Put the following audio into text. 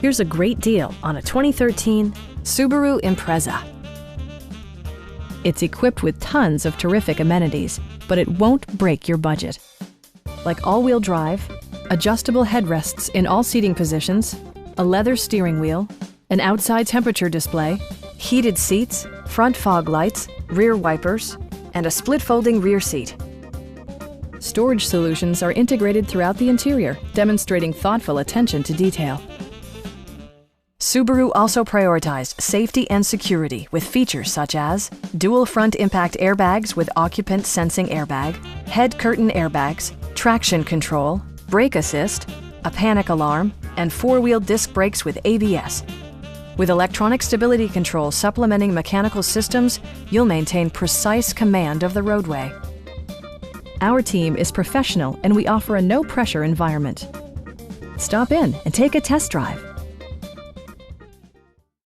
Here's a great deal on a 2013 Subaru Impreza. It's equipped with tons of terrific amenities, but it won't break your budget. Like all-wheel drive, adjustable headrests in all seating positions, a leather steering wheel, an outside temperature display, heated seats, front fog lights, rear wipers, and a split-folding rear seat. Storage solutions are integrated throughout the interior, demonstrating thoughtful attention to detail. Subaru also prioritized safety and security with features such as dual front impact airbags with occupant sensing airbag, head curtain airbags, traction control, brake assist, a panic alarm, and four-wheel disc brakes with ABS. With electronic stability control supplementing mechanical systems, you'll maintain precise command of the roadway. Our team is professional and we offer a no-pressure environment. Stop in and take a test drive.